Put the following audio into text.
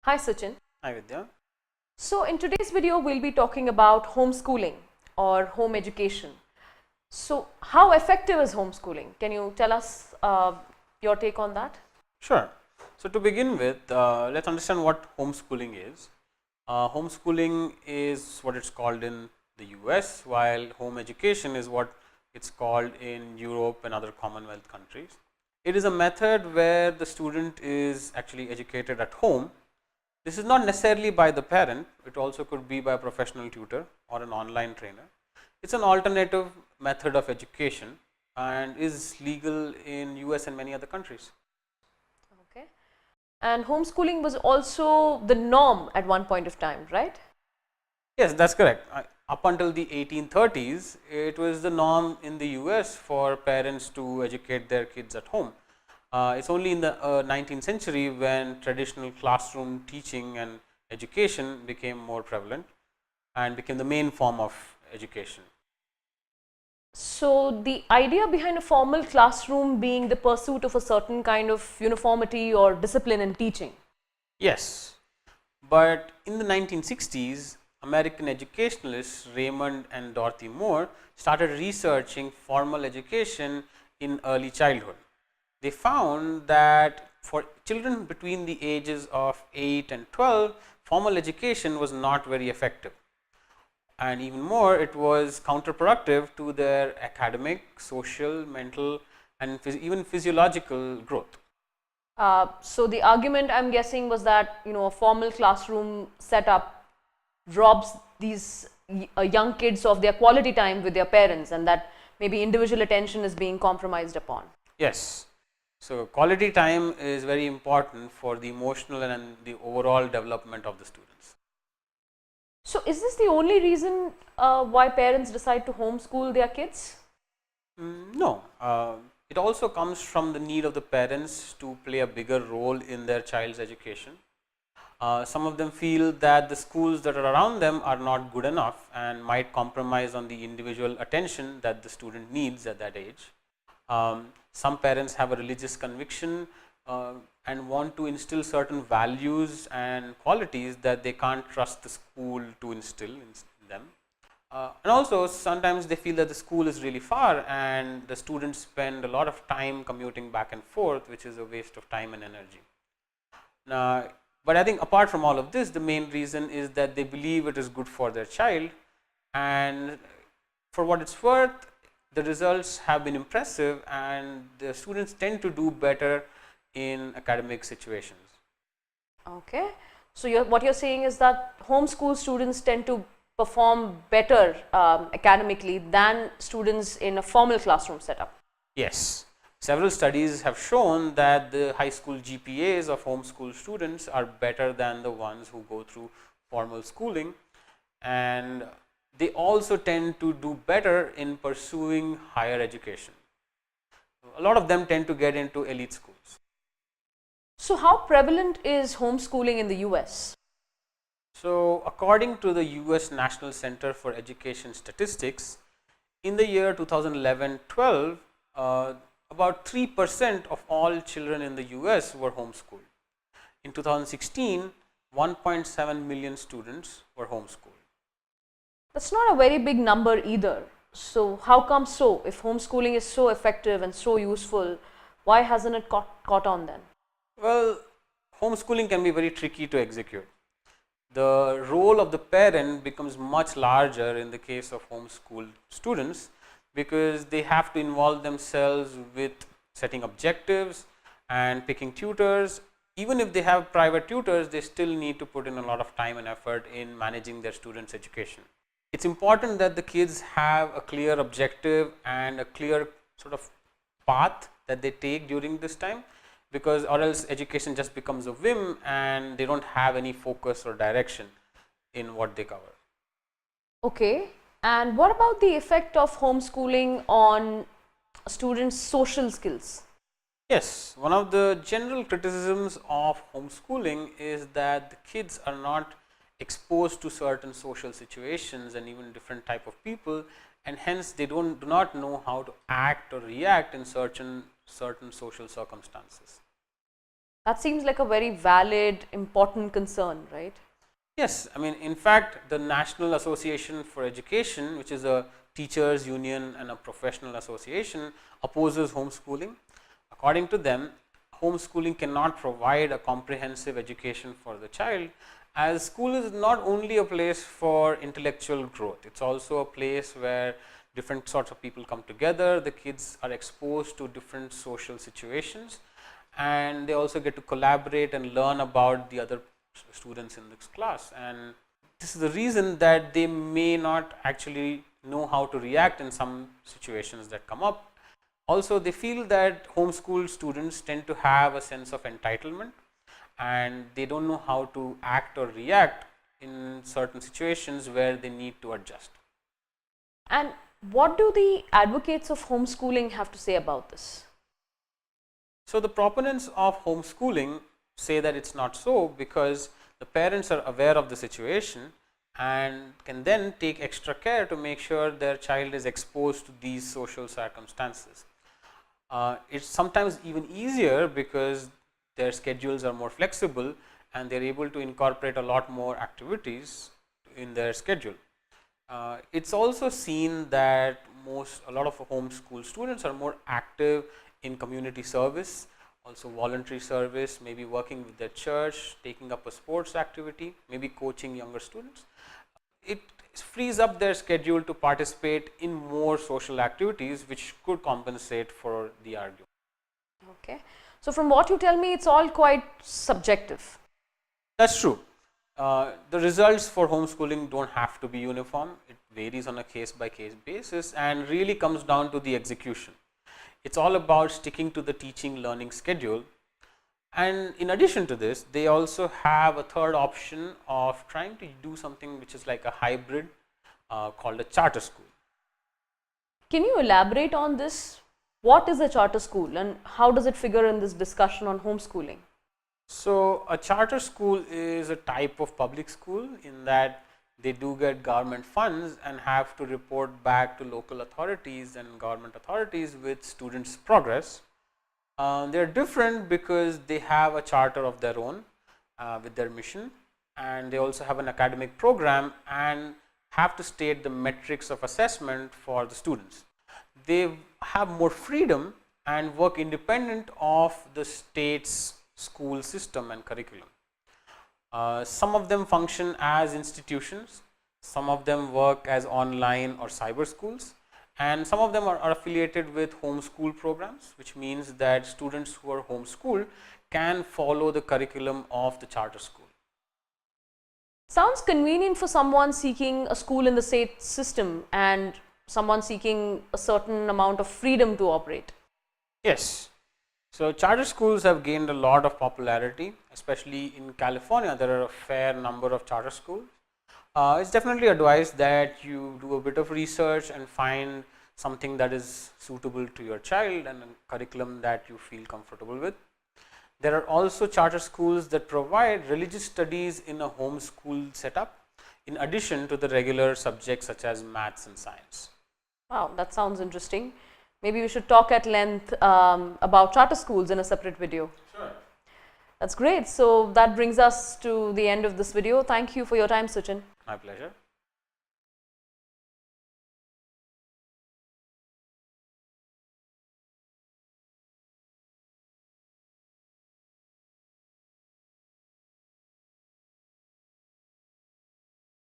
Hi Sachin. Hi Vidya. So in today's video we'll be talking about homeschooling or home education. So how effective is homeschooling? Can you tell us your take on that? Sure. So to begin with, let's understand what homeschooling is. Homeschooling is what it's called in the US, while home education is what it's called in Europe and other Commonwealth countries. It is a method where the student is actually educated at home. This is not necessarily by the parent, it also could be by a professional tutor or an online trainer. It's an alternative method of education and is legal in US and many other countries. Okay. And homeschooling was also the norm at one point of time, right? Yes, that's correct. Up until the 1830s, it was the norm in the US for parents to educate their kids at home. It's only in the 19th century when traditional classroom teaching and education became more prevalent and became the main form of education. So the idea behind a formal classroom being the pursuit of a certain kind of uniformity or discipline in teaching. Yes, but in the 1960s, American educationalists Raymond and Dorothy Moore started researching formal education in early childhood. They found that for children between the ages of 8 and 12, formal education was not very effective. And even more, it was counterproductive to their academic, social, mental, and even physiological growth. So the argument I'm guessing was that a formal classroom setup robs these young kids of their quality time with their parents, and that maybe individual attention is being compromised upon. Yes. So, quality time is very important for the emotional and the overall development of the students. So is this the only reason why parents decide to homeschool their kids? No, it also comes from the need of the parents to play a bigger role in their child's education. Some of them feel that the schools that are around them are not good enough and might compromise on the individual attention that the student needs at that age. Some parents have a religious conviction and want to instill certain values and qualities that they can't trust the school to instill in them. And also sometimes they feel that the school is really far and the students spend a lot of time commuting back and forth, which is a waste of time and energy. Now, but I think apart from all of this, the main reason is that they believe it is good for their child, and for what it's worth, the results have been impressive and the students tend to do better in academic situations. Okay. So what you're saying is that homeschool students tend to perform better academically than students in a formal classroom setup. Yes. Several studies have shown that the high school GPAs of homeschool students are better than the ones who go through formal schooling, and they also tend to do better in pursuing higher education. A lot of them tend to get into elite schools. So how prevalent is homeschooling in the US? So, according to the US National Center for Education Statistics, in the year 2011-12, about 3% of all children in the US were homeschooled. In 2016, 1.7 million students were homeschooled. That's not a very big number either. So how come so? If homeschooling is so effective and so useful, why hasn't it caught on then? Well, homeschooling can be very tricky to execute. The role of the parent becomes much larger in the case of homeschool students because they have to involve themselves with setting objectives and picking tutors. Even if they have private tutors, they still need to put in a lot of time and effort in managing their students' education. It's important that the kids have a clear objective and a clear sort of path that they take during this time, because or else education just becomes a whim and they don't have any focus or direction in what they cover. Okay. And what about the effect of homeschooling on students' social skills? Yes, one of the general criticisms of homeschooling is that the kids are not exposed to certain social situations and even different type of people, and hence they do not know how to act or react in certain social circumstances. That seems like a very valid, important concern, right? Yes, I mean, in fact, the National Association for Education, which is a teachers union and a professional association, opposes homeschooling. According to them, homeschooling cannot provide a comprehensive education for the child, as school is not only a place for intellectual growth, it is also a place where different sorts of people come together, the kids are exposed to different social situations, and they also get to collaborate and learn about the other students in this class. And this is the reason that they may not actually know how to react in some situations that come up. Also, they feel that homeschool students tend to have a sense of entitlement, and they don't know how to act or react in certain situations where they need to adjust. And what do the advocates of homeschooling have to say about this? So, the proponents of homeschooling say that it's not so, because the parents are aware of the situation and can then take extra care to make sure their child is exposed to these social circumstances. It's sometimes even easier because their schedules are more flexible and they are able to incorporate a lot more activities in their schedule. It's also seen that a lot of homeschool students are more active in community service, also voluntary service, maybe working with their church, taking up a sports activity, maybe coaching younger students. It frees up their schedule to participate in more social activities, which could compensate for the argument. Okay. So, from what you tell me, it's all quite subjective. That's true. The results for homeschooling don't have to be uniform. It varies on a case by case basis and really comes down to the execution. It's all about sticking to the teaching learning schedule. And in addition to this, they also have a third option of trying to do something which is like a hybrid called a charter school. Can you elaborate on this? What is a charter school and how does it figure in this discussion on homeschooling? So, a charter school is a type of public school in that they do get government funds and have to report back to local authorities and government authorities with students' progress. They are different because they have a charter of their own with their mission, and they also have an academic program and have to state the metrics of assessment for the students. They have more freedom and work independent of the state's school system and curriculum. Some of them function as institutions, some of them work as online or cyber schools, and some of them are affiliated with homeschool programs, which means that students who are homeschooled can follow the curriculum of the charter school. Sounds convenient for someone seeking a school in the state system and someone seeking a certain amount of freedom to operate. Yes. So, charter schools have gained a lot of popularity, especially in California. There are a fair number of charter schools. It's definitely advised that you do a bit of research and find something that is suitable to your child and a curriculum that you feel comfortable with. There are also charter schools that provide religious studies in a homeschool setup, in addition to the regular subjects such as maths and science. Wow, that sounds interesting. Maybe we should talk at length about charter schools in a separate video. Sure. That's great. So that brings us to the end of this video. Thank you for your time, Sachin. My pleasure.